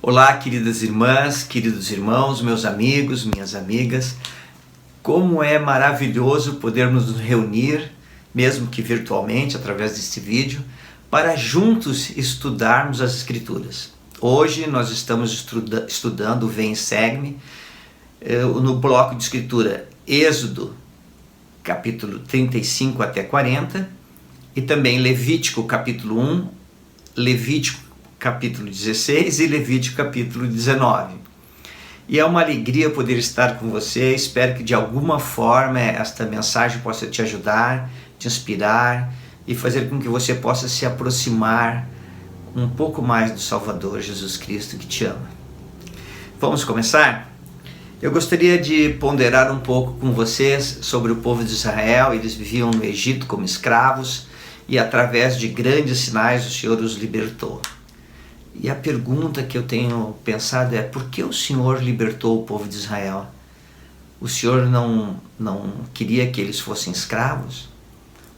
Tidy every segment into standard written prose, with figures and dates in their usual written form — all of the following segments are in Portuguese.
Olá, queridas irmãs, queridos irmãos, meus amigos, minhas amigas. Como é maravilhoso podermos nos reunir, mesmo que virtualmente, através deste vídeo, para juntos estudarmos as Escrituras. Hoje nós estamos estudando o Vem e Segue-me, no bloco de escritura Êxodo, capítulo 35 até 40, e também Levítico, capítulo 1, Levítico, capítulo 16 e Levítico, capítulo 19. E é uma alegria poder estar com você. Espero que de alguma forma esta mensagem possa te ajudar, te inspirar e fazer com que você possa se aproximar um pouco mais do Salvador Jesus Cristo que te ama. Vamos começar? Eu gostaria de ponderar um pouco com vocês sobre o povo de Israel. Eles viviam no Egito como escravos e através de grandes sinais o Senhor os libertou. E a pergunta que eu tenho pensado é: por que o Senhor libertou o povo de Israel? O Senhor não queria que eles fossem escravos?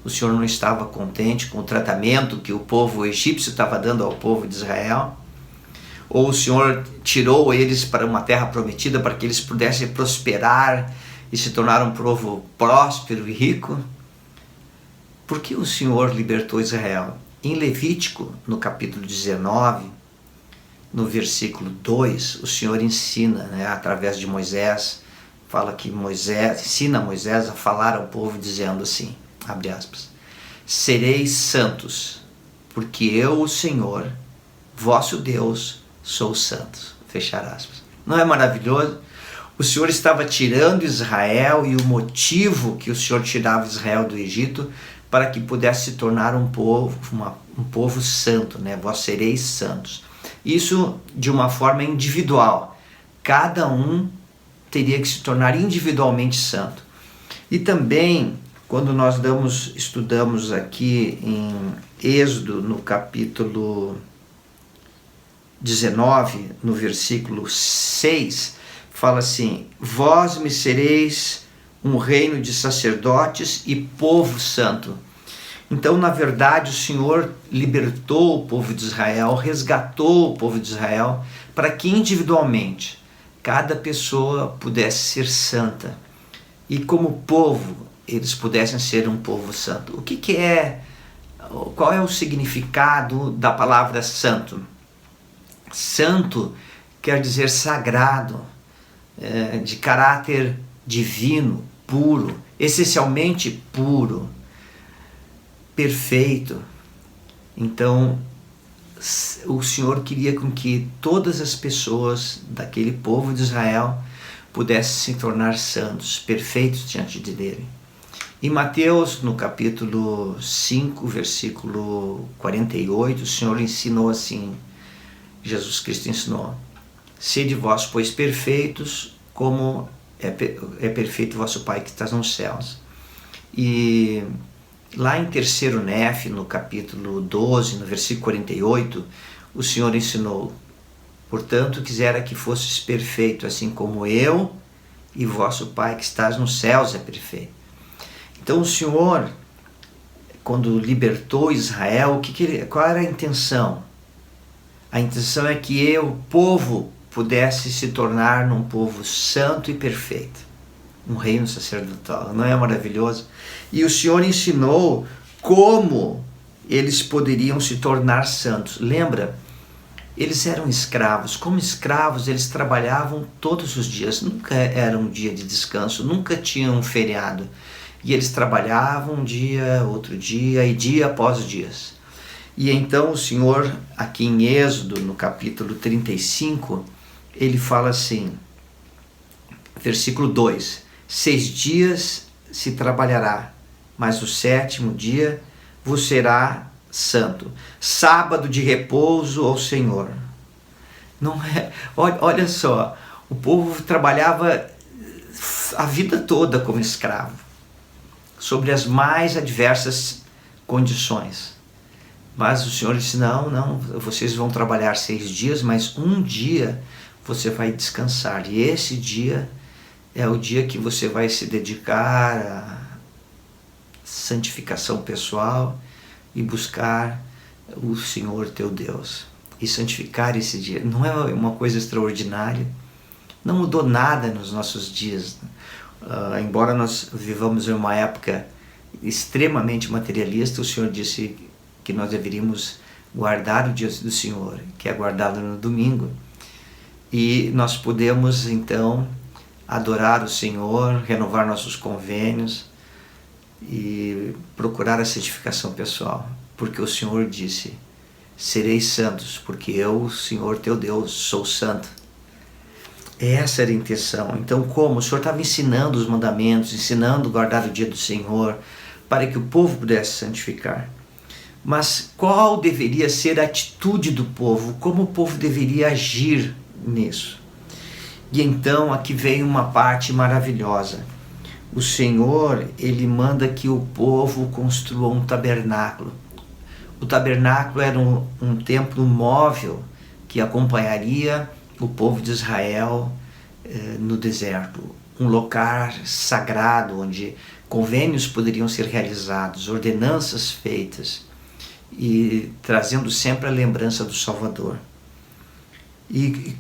O Senhor não estava contente com o tratamento que o povo egípcio estava dando ao povo de Israel? Ou o Senhor tirou eles para uma terra prometida para que eles pudessem prosperar e se tornar um povo próspero e rico? Por que o Senhor libertou Israel? Em Levítico, no capítulo 19, no versículo 2, o Senhor ensina, através de Moisés, fala que ensina Moisés a falar ao povo dizendo assim, abre aspas, sereis santos, porque eu, o Senhor, vosso Deus, sou santo, fechar aspas. Não é maravilhoso? O Senhor estava tirando Israel e o motivo que o Senhor tirava Israel do Egito para que pudesse se tornar um povo santo, vós sereis santos. Isso de uma forma individual. Cada um teria que se tornar individualmente santo. E também, quando nós estudamos aqui em Êxodo, no capítulo 19, no versículo 6, fala assim, vós me sereis um reino de sacerdotes e povo santo. Então, na verdade, o Senhor libertou o povo de Israel, resgatou o povo de Israel, para que individualmente cada pessoa pudesse ser santa. E como povo, eles pudessem ser um povo santo. Qual é o significado da palavra santo? Santo quer dizer sagrado, de caráter divino, puro, essencialmente puro, perfeito. Então o Senhor queria com que todas as pessoas daquele povo de Israel pudessem se tornar santos, perfeitos diante dele. Em Mateus, no capítulo 5, versículo 48, o Senhor ensinou assim, Jesus Cristo ensinou, sede vós, pois, perfeitos, como é perfeito vosso Pai que está nos céus. E lá em 3º Nef, no capítulo 12, no versículo 48, o Senhor ensinou, portanto, quisera que fosses perfeito, assim como eu e vosso Pai que estás nos céus é perfeito. Então o Senhor, quando libertou Israel, qual era a intenção? A intenção é que o povo pudesse se tornar um povo santo e perfeito, um reino sacerdotal. Não é maravilhoso? E o Senhor ensinou como eles poderiam se tornar santos. Lembra? Eles eram escravos. Como escravos, eles trabalhavam todos os dias. Nunca era um dia de descanso, nunca tinham um feriado. E eles trabalhavam um dia, outro dia e dia após dias. E então o Senhor, aqui em Êxodo, no capítulo 35, ele fala assim, versículo 2, 6 dias se trabalhará, mas o 7º dia vos será santo, sábado de repouso ao Senhor. Não é? Olha só, o povo trabalhava a vida toda como escravo, sobre as mais adversas condições. Mas o Senhor disse, não, vocês vão trabalhar 6 dias, mas um dia você vai descansar. E esse dia é o dia que você vai se dedicar à santificação pessoal e buscar o Senhor teu Deus. e santificar esse dia. Não é uma coisa extraordinária? Não mudou nada nos nossos dias. Embora nós vivamos em uma época extremamente materialista, o Senhor disse que nós deveríamos guardar o dia do Senhor, que é guardado no domingo. E nós podemos então adorar o Senhor, renovar nossos convênios e procurar a santificação pessoal, porque o Senhor disse: sereis santos, porque eu, o Senhor teu Deus, sou santo. Essa era a intenção. Então, como o Senhor estava ensinando os mandamentos, ensinando a guardar o dia do Senhor, para que o povo pudesse santificar. Mas qual deveria ser a atitude do povo? Como o povo deveria agir nisso? E então aqui vem uma parte maravilhosa. O Senhor, Ele manda que o povo construa um tabernáculo. O tabernáculo era um templo móvel que acompanharia o povo de Israel no deserto. Um local sagrado onde convênios poderiam ser realizados, ordenanças feitas, e trazendo sempre a lembrança do Salvador. E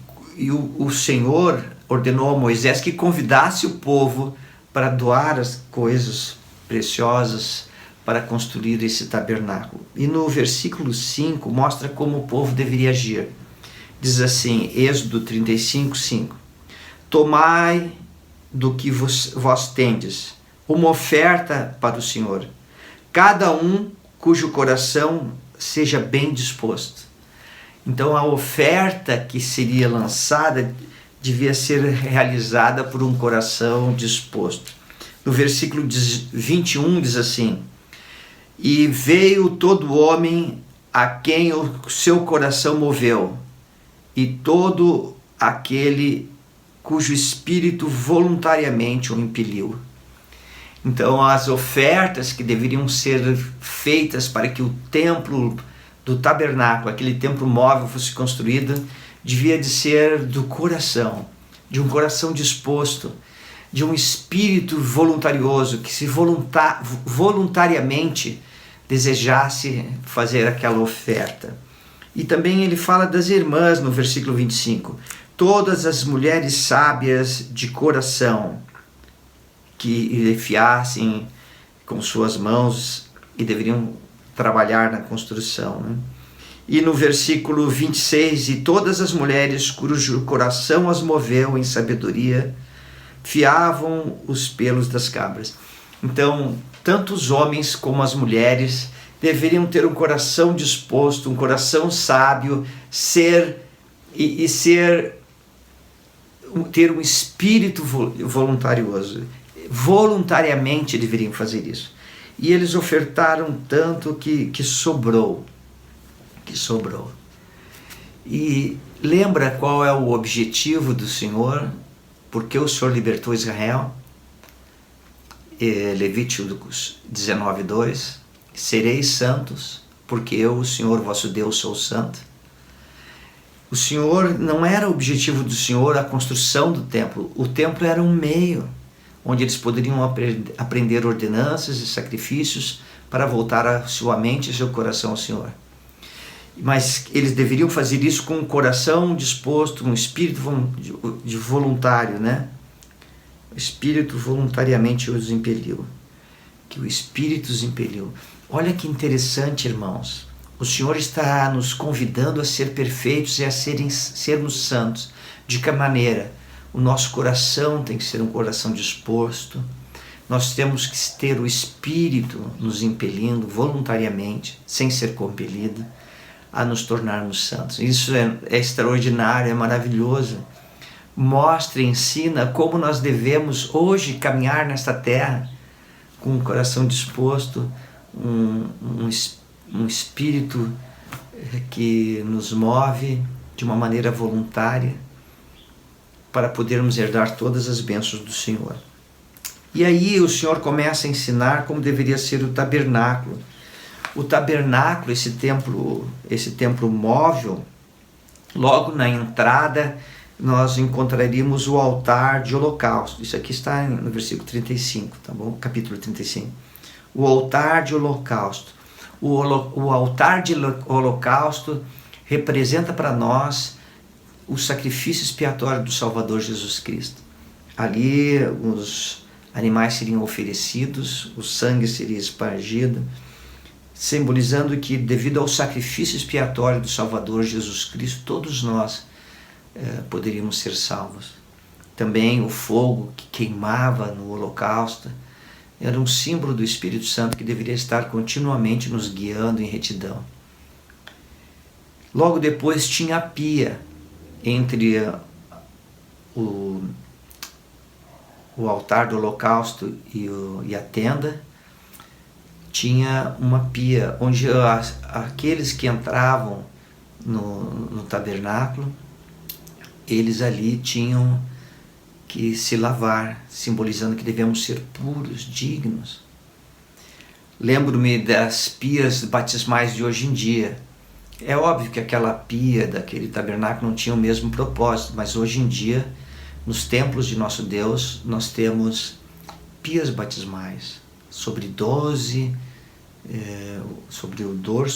o Senhor ordenou a Moisés que convidasse o povo para doar as coisas preciosas para construir esse tabernáculo. E no versículo 5 mostra como o povo deveria agir. Diz assim, Êxodo 35, 5: tomai do que vós tendes uma oferta para o Senhor, cada um cujo coração seja bem disposto. Então a oferta que seria lançada devia ser realizada por um coração disposto. No versículo 21 diz assim: e veio todo homem a quem o seu coração moveu, e todo aquele cujo espírito voluntariamente o impeliu. Então as ofertas que deveriam ser feitas para que o templo do tabernáculo, aquele templo móvel, fosse construído, devia de ser do coração, de um coração disposto, de um espírito voluntarioso, que se voluntariamente desejasse fazer aquela oferta. E também ele fala das irmãs no versículo 25. Todas as mulheres sábias de coração que enfiassem com suas mãos e deveriam trabalhar na construção, né? E no versículo 26, e todas as mulheres cujo coração as moveu em sabedoria, fiavam os pelos das cabras. Então, tanto os homens como as mulheres deveriam ter um coração disposto, um coração sábio, ter um espírito voluntarioso. Voluntariamente deveriam fazer isso. E eles ofertaram tanto que sobrou. E lembra qual é o objetivo do Senhor? Porque o Senhor libertou Israel? Levíticos 19, 2: sereis santos, porque eu, o Senhor vosso Deus, sou santo. O Senhor, não era o objetivo do Senhor a construção do templo. O templo era um meio onde eles poderiam aprender ordenanças e sacrifícios para voltar a sua mente e seu coração ao Senhor. Mas eles deveriam fazer isso com um coração disposto, um espírito de voluntário, né? O Espírito voluntariamente os impeliu. Que o Espírito os impeliu. Olha que interessante, irmãos. O Senhor está nos convidando a ser perfeitos e a sermos santos. De que maneira? O nosso coração tem que ser um coração disposto. Nós temos que ter o Espírito nos impelindo voluntariamente, sem ser compelido, a nos tornarmos santos. Isso é extraordinário, é maravilhoso. Mostra e ensina como nós devemos hoje caminhar nesta terra com um coração disposto, um espírito que nos move de uma maneira voluntária para podermos herdar todas as bênçãos do Senhor. E aí o Senhor começa a ensinar como deveria ser o tabernáculo. O tabernáculo, esse templo móvel, logo na entrada nós encontraríamos o altar de holocausto. Isso aqui está no versículo 35, tá bom? Capítulo 35. O altar de holocausto. O altar de holocausto representa para nós o sacrifício expiatório do Salvador Jesus Cristo. Ali os animais seriam oferecidos, o sangue seria espargido, simbolizando que devido ao sacrifício expiatório do Salvador Jesus Cristo, todos nós poderíamos ser salvos. Também o fogo que queimava no holocausto era um símbolo do Espírito Santo que deveria estar continuamente nos guiando em retidão. Logo depois tinha a pia entre o altar do holocausto e a tenda. Tinha uma pia onde aqueles que entravam no tabernáculo, eles ali tinham que se lavar, simbolizando que devemos ser puros, dignos. Lembro-me das pias batismais de hoje em dia. É óbvio que aquela pia daquele tabernáculo não tinha o mesmo propósito, mas hoje em dia, nos templos de nosso Deus, nós temos pias batismais sobre o dorso,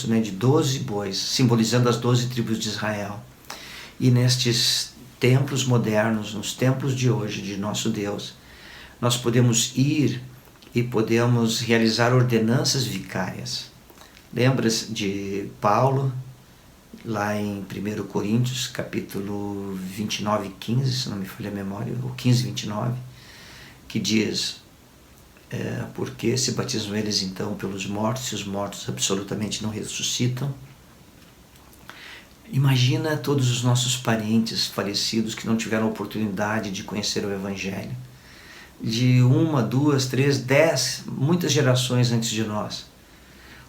de 12 bois, simbolizando as 12 tribos de Israel. E nestes templos modernos, nos templos de hoje, de nosso Deus, nós podemos ir e podemos realizar ordenanças vicárias. Lembra-se de Paulo, lá em 1 Coríntios, capítulo 29, 15, se não me falha a memória, ou 15, 29, que diz: porque se batizam eles então pelos mortos, se os mortos absolutamente não ressuscitam? Imagina todos os nossos parentes falecidos que não tiveram oportunidade de conhecer o Evangelho. De 1, 2, 3, 10, muitas gerações antes de nós.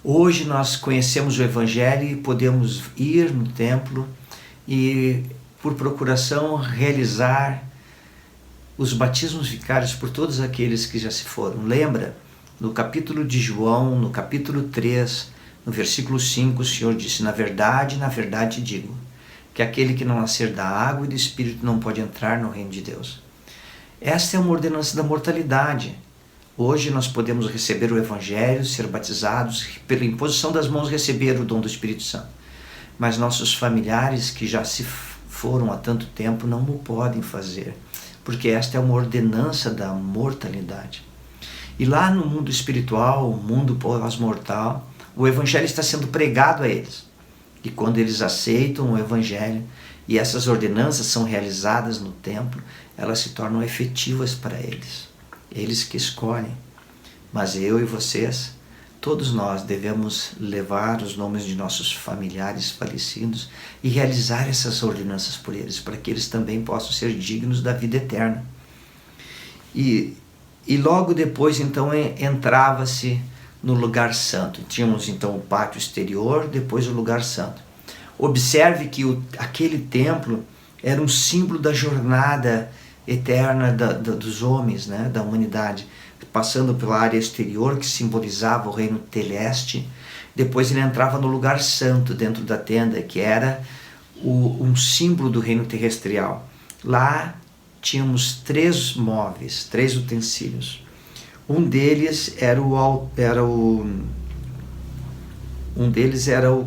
Hoje nós conhecemos o Evangelho e podemos ir no templo e, por procuração, realizar os batismos vicários por todos aqueles que já se foram. Lembra? No capítulo de João, no capítulo 3, no versículo 5, o Senhor disse: na verdade digo, que aquele que não nascer da água e do Espírito não pode entrar no reino de Deus. Esta é uma ordenança da mortalidade. Hoje nós podemos receber o Evangelho, ser batizados, pela imposição das mãos receber o dom do Espírito Santo. Mas nossos familiares que já se foram há tanto tempo não o podem fazer, porque esta é uma ordenança da mortalidade. E lá no mundo espiritual, o mundo pós-mortal, o Evangelho está sendo pregado a eles. E quando eles aceitam o Evangelho e essas ordenanças são realizadas no templo, elas se tornam efetivas para eles. Eles que escolhem. Mas eu e vocês, todos nós devemos levar os nomes de nossos familiares falecidos e realizar essas ordenanças por eles, para que eles também possam ser dignos da vida eterna. E logo depois, então, entrava-se no lugar santo. Tínhamos, então, o pátio exterior, depois o lugar santo. Observe que aquele templo era um símbolo da jornada eterna dos homens, da humanidade, passando pela área exterior, que simbolizava o reino celeste. Depois ele entrava no lugar santo, dentro da tenda, que era um símbolo do reino terrestrial. Lá tínhamos 3 móveis, 3 utensílios. Um deles era o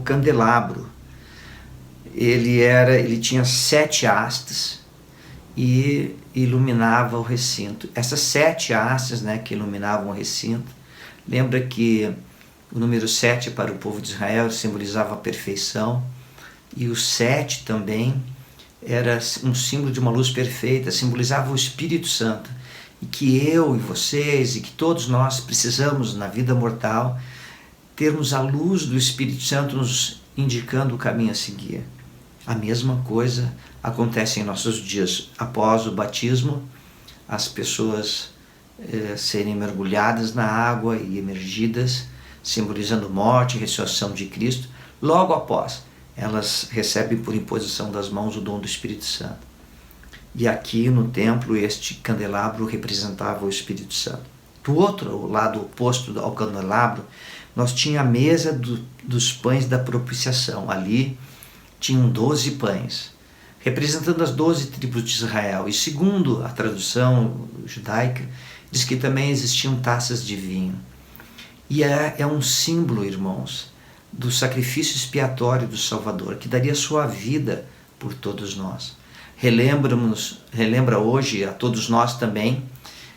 candelabro. Ele tinha 7 hastes e iluminava o recinto. Essas 7 hastes, que iluminavam o recinto, lembra que o número 7 para o povo de Israel simbolizava a perfeição, e o 7 também era um símbolo de uma luz perfeita, simbolizava o Espírito Santo, e que eu e vocês e que todos nós precisamos na vida mortal termos a luz do Espírito Santo nos indicando o caminho a seguir. A mesma coisa acontece em nossos dias. Após o batismo, as pessoas serem mergulhadas na água e emergidas, simbolizando morte e ressurreição de Cristo. Logo após, elas recebem por imposição das mãos o dom do Espírito Santo. E aqui no templo, este candelabro representava o Espírito Santo. Do outro lado oposto ao candelabro, nós tínhamos a mesa dos pães da propiciação. Ali tinham 12 pães, representando as 12 tribos de Israel. E segundo a tradução judaica, diz que também existiam taças de vinho. E é um símbolo, irmãos, do sacrifício expiatório do Salvador, que daria sua vida por todos nós. Relembra hoje a todos nós também,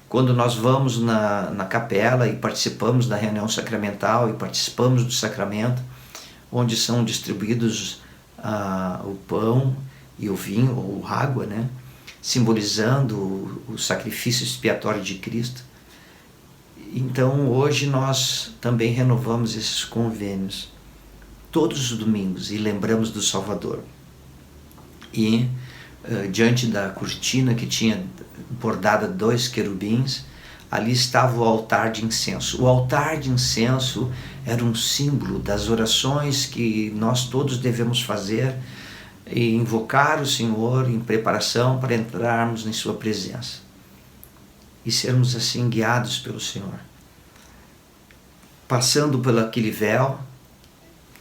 quando nós vamos na capela e participamos da reunião sacramental e participamos do sacramento, onde são distribuídos o pão e o vinho, ou água, né? Simbolizando o sacrifício expiatório de Cristo. Então hoje nós também renovamos esses convênios todos os domingos e lembramos do Salvador. E diante da cortina que tinha bordada 2 querubins, ali estava o altar de incenso. O altar de incenso era um símbolo das orações que nós todos devemos fazer e invocar o Senhor em preparação para entrarmos em sua presença e sermos assim guiados pelo Senhor. Passando por aquele véu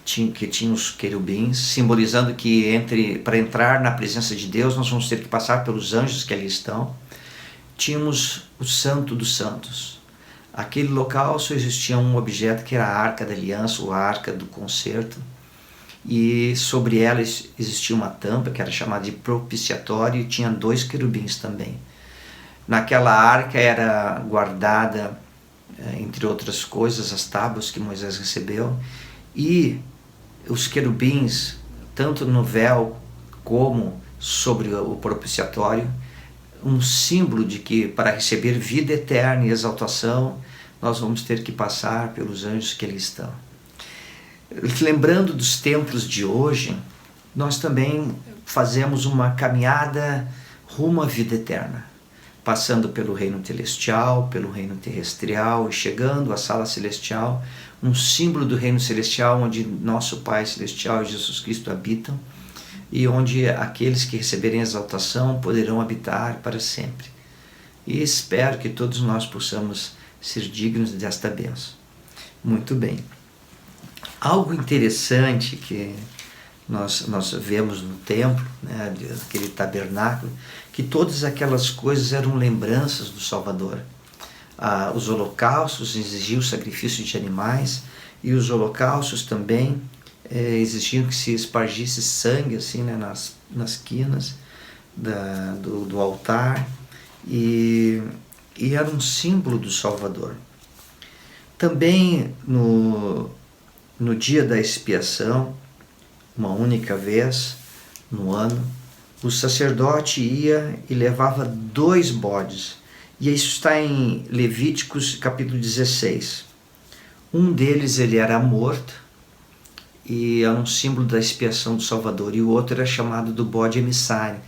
que tinha os querubins, simbolizando que para entrar na presença de Deus nós vamos ter que passar pelos anjos que ali estão. Tínhamos o Santo dos Santos. Aquele local só existia um objeto, que era a Arca da Aliança, ou a Arca do Concerto, e sobre ela existia uma tampa que era chamada de propiciatório e tinha 2 querubins também. Naquela arca era guardada, entre outras coisas, as tábuas que Moisés recebeu, e os querubins, tanto no véu como sobre o propiciatório, um símbolo de que para receber vida eterna e exaltação nós vamos ter que passar pelos anjos que ali estão. Lembrando dos templos de hoje, nós também fazemos uma caminhada rumo à vida eterna, passando pelo reino celestial, pelo reino terrestrial e chegando à sala celestial, um símbolo do reino celestial onde nosso Pai Celestial e Jesus Cristo habitam e onde aqueles que receberem exaltação poderão habitar para sempre. E espero que todos nós possamos ser dignos desta bênção. Muito bem. Algo interessante que nós vemos no templo, né, aquele tabernáculo, que todas aquelas coisas eram lembranças do Salvador. Os holocaustos exigiam o sacrifício de animais, e os holocaustos também exigiam que se espargisse sangue assim, né, nas quinas do altar, e era um símbolo do Salvador. Também no dia da expiação, uma única vez no ano, o sacerdote ia e levava 2 bodes. E isso está em Levíticos capítulo 16. Um deles ele era morto e era um símbolo da expiação do Salvador. E o outro era chamado do bode emissário.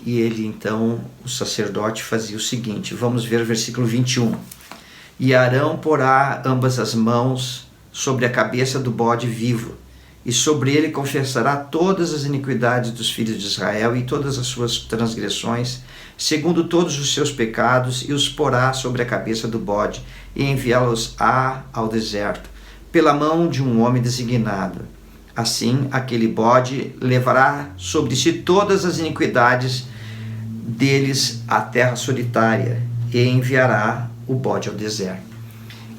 E ele então, o sacerdote fazia o seguinte, vamos ver o versículo 21. E Arão porá ambas as mãos sobre a cabeça do bode vivo, e sobre ele confessará todas as iniquidades dos filhos de Israel e todas as suas transgressões, segundo todos os seus pecados, e os porá sobre a cabeça do bode, e enviá-los-á ao deserto, pela mão de um homem designado. Assim, aquele bode levará sobre si todas as iniquidades deles à terra solitária, e enviará o bode ao deserto.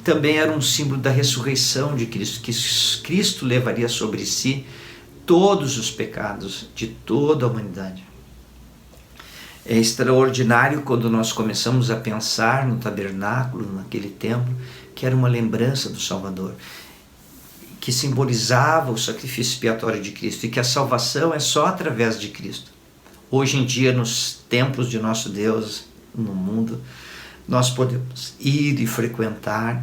Também era um símbolo da ressurreição de Cristo, que Cristo levaria sobre si todos os pecados de toda a humanidade. É extraordinário quando nós começamos a pensar no tabernáculo, naquele templo, que era uma lembrança do Salvador, que simbolizava o sacrifício expiatório de Cristo, e que a salvação é só através de Cristo. Hoje em dia, nos templos de nosso Deus, no mundo, nós podemos ir e frequentar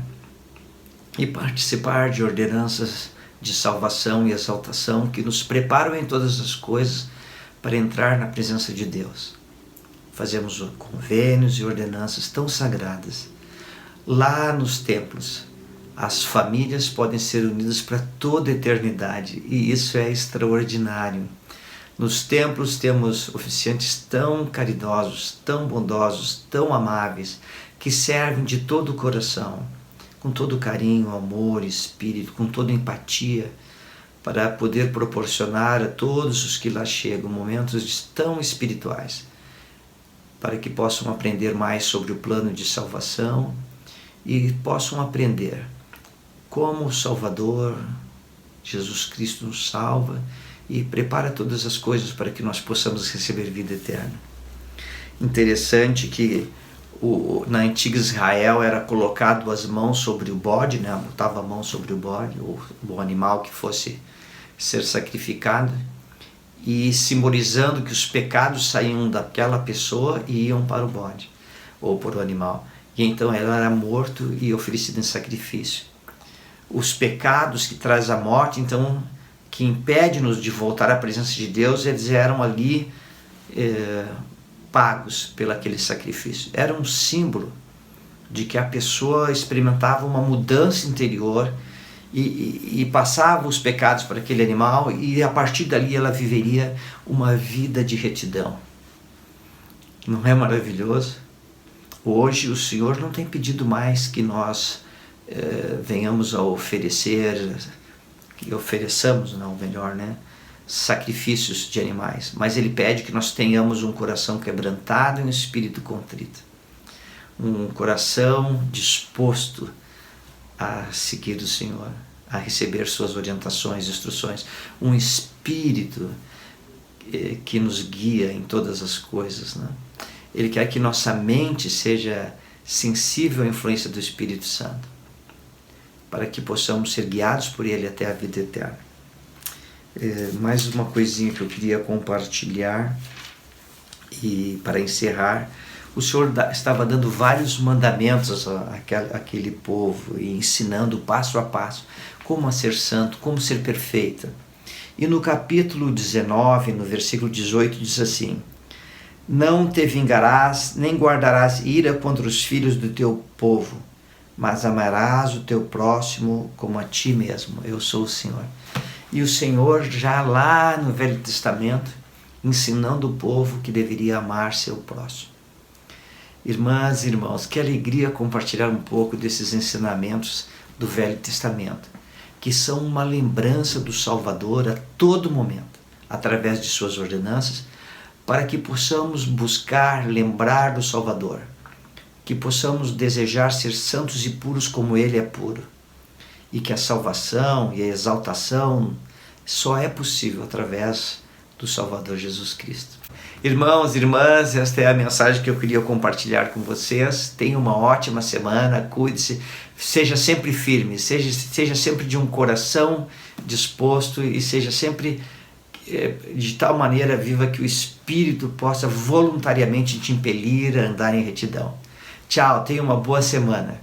e participar de ordenanças de salvação e exaltação que nos preparam em todas as coisas para entrar na presença de Deus. Fazemos convênios e ordenanças tão sagradas. Lá nos templos, as famílias podem ser unidas para toda a eternidade, e isso é extraordinário. Nos templos temos oficiantes tão caridosos, tão bondosos, tão amáveis, que servem de todo o coração, com todo carinho, amor, espírito, com toda empatia, para poder proporcionar a todos os que lá chegam momentos tão espirituais, para que possam aprender mais sobre o plano de salvação e possam aprender como o Salvador Jesus Cristo nos salva e prepara todas as coisas para que nós possamos receber vida eterna. Interessante que na antiga Israel era colocado as mãos sobre o bode, né? Botava a mão sobre o bode, ou o animal que fosse ser sacrificado, e simbolizando que os pecados saíam daquela pessoa e iam para o bode, ou para o animal. E então ela era morto e oferecido em sacrifício. Os pecados que traz a morte, então, que impede-nos de voltar à presença de Deus, eles eram ali pagos pelo aquele sacrifício. Era um símbolo de que a pessoa experimentava uma mudança interior e passava os pecados para aquele animal, e a partir dali ela viveria uma vida de retidão. Não é maravilhoso? Hoje o Senhor não tem pedido mais que nós venhamos a oferecer, que ofereçamos, não, melhor, né? Sacrifícios de animais, mas Ele pede que nós tenhamos um coração quebrantado e um espírito contrito, um coração disposto a seguir o Senhor, a receber suas orientações, instruções, um espírito que nos guia em todas as coisas, né? Ele quer que nossa mente seja sensível à influência do Espírito Santo, para que possamos ser guiados por Ele até a vida eterna. Mais uma coisinha que eu queria compartilhar, e para encerrar, o Senhor estava dando vários mandamentos àquele povo e ensinando passo a passo como a ser santo, como ser perfeita. E no capítulo 19, no versículo 18, diz assim: não te vingarás, nem guardarás ira contra os filhos do teu povo, mas amarás o teu próximo como a ti mesmo. Eu sou o Senhor. E o Senhor, já lá no Velho Testamento, ensinando o povo que deveria amar seu próximo. Irmãs e irmãos, que alegria compartilhar um pouco desses ensinamentos do Velho Testamento, que são uma lembrança do Salvador a todo momento, através de suas ordenanças, para que possamos buscar, lembrar do Salvador, que possamos desejar ser santos e puros como Ele é puro, e que a salvação e a exaltação só é possível através do Salvador Jesus Cristo. Irmãos e irmãs, esta é a mensagem que eu queria compartilhar com vocês. Tenha uma ótima semana, cuide-se, seja sempre firme, seja sempre de um coração disposto e seja sempre de tal maneira viva que o Espírito possa voluntariamente te impelir a andar em retidão. Tchau, tenha uma boa semana.